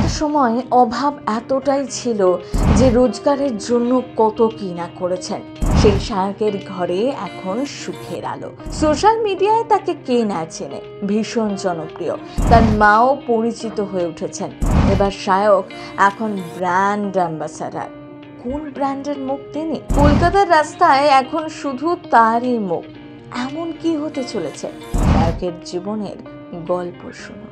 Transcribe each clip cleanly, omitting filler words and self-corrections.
সময় অভাব এতটাই ছিল যে রোজগারের জন্য কত কি না করেছেন। সেই সায়কের ঘরে এখন সুখের আলো। সোশ্যাল মিডিয়ায় তাকে কে না চেনে, ভীষণ জনপ্রিয়। তার মাও পরিচিত হয়ে উঠেছেন। এবার সায়ক এখন ব্র্যান্ড অ্যাম্বাসাডার। কোন ব্র্যান্ডের মুখ তিনি? কলকাতার রাস্তায় এখন শুধু তারই মুখ। এমন কি হতে চলেছে? সায়কের জীবনের গল্প শুনুন।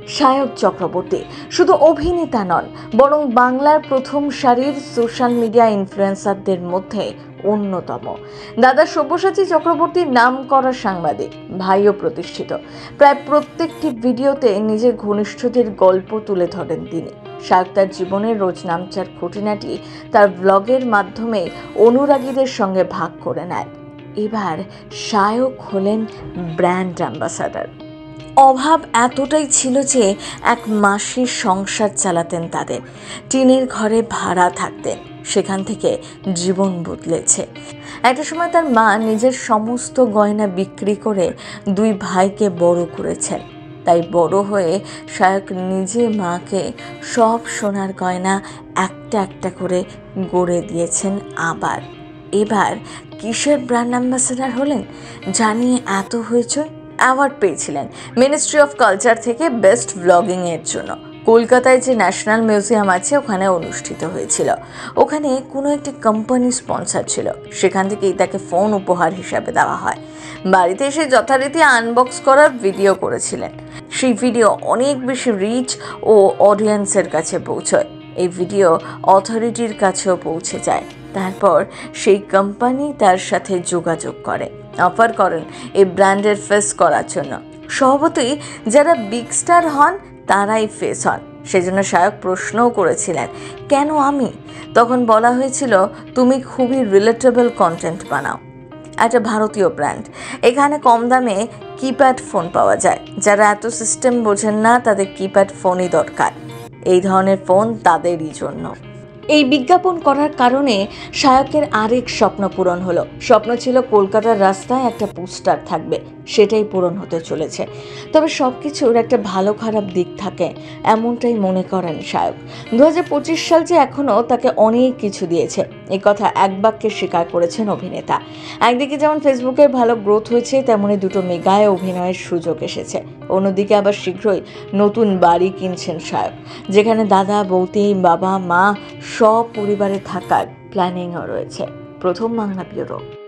সায়ক চক্রবর্তী শুধু অভিনেতা নন, বরং বাংলার প্রথম সারির সোশ্যাল মিডিয়া ইনফ্লুয়েন্সারদের মধ্যে অন্যতম। দাদা সব্যসাচী চক্রবর্তীর নাম করা সাংবাদিক, ভাইও প্রতিষ্ঠিত। প্রায় প্রত্যেকটি ভিডিওতে নিজের ঘনিষ্ঠদের গল্প তুলে ধরেন তিনি। সায়ক তার জীবনের রোজ নামচার খুঁটিনাটি তার ব্লগের মাধ্যমে অনুরাগীদের সঙ্গে ভাগ করে নেয়। এবার সায়ক হলেন ব্র্যান্ড অ্যাম্বাসাডার। অভাব এতটাই ছিল যে এক মাসির সংসার চালাতেন তাদের। টিনের ঘরে ভাড়া থাকতেন। সেখান থেকে জীবন বদলেছে। একটা সময় তার মা নিজের সমস্ত গয়না বিক্রি করে দুই ভাইকে বড় করেছেন। তাই বড় হয়ে সায়ক নিজে মাকে সব সোনার গয়না একটা একটা করে গড়ে দিয়েছেন। এবার কিসের ব্র্যান্ড অ্যাম্বাসাডার হলেন জানিয়ে এত হয়েছে। অ্যাওয়ার্ড পেয়েছিলেন মিনিস্ট্রি অফ কালচার থেকে বেস্ট ব্লগিংয়ের জন্য। কলকাতায় যে ন্যাশনাল মিউজিয়াম আছে ওখানে অনুষ্ঠিত হয়েছিল। ওখানে কোনো একটি কোম্পানি স্পন্সর ছিল। সেখান থেকেই তাকে ফোন উপহার হিসাবে দেওয়া হয়। বাড়িতে এসে যথারীতি আনবক্স করার ভিডিও করেছিলেন। সেই ভিডিও অনেক বেশি রিচ ও অডিয়েন্সের কাছে পৌঁছয়। এই ভিডিও অথরিটির কাছেও পৌঁছে যায়। তারপর সেই কোম্পানি তার সাথে যোগাযোগ করে, অফার করেন এই ব্র্যান্ডের ফেস করার জন্য। স্বভাবতই যারা বিগ স্টার হন তারাই ফেস হন। সেজন্য সায়ক প্রশ্নও করেছিলেন, কেন আমি? তখন বলা হয়েছিল, তুমি খুবই রিলেটেবল কন্টেন্ট বানাও। একটা ভারতীয় ব্র্যান্ড, এখানে কম দামে কিপ্যাড ফোন পাওয়া যায়। যারা এত সিস্টেম বোঝেন না তাদের কিপ্যাড ফোনই দরকার। এই ধরনের ফোন তাদেরই জন্য। এই বিজ্ঞাপন করার কারণে সায়কের আরেক স্বপ্ন পূরণ হলো। স্বপ্ন ছিল কলকাতার রাস্তায় একটা পোস্টার থাকবে, সেটাই পূরণ হতে চলেছে। তবে সব কিছুর একটা ভালো খারাপ দিক থাকে, এমনটাই মনে করেন সায়ক। 2025 সাল যে এখনও তাকে অনেক কিছু দিয়েছে, এই কথা এক বাক্যে স্বীকার করেছেন অভিনেতা। একদিকে যেমন ফেসবুকের ভালো গ্রোথ হয়েছে, তেমনি দুটো মেগায় অভিনয়ের সুযোগ এসেছে। অন্যদিকে আবার শীঘ্রই নতুন বাড়ি কিনছেন সায়ক, যেখানে দাদা বৌদি বাবা মা সব পরিবারে থাকার প্ল্যানিংও রয়েছে। প্রথম বাংলা ব্যুরো।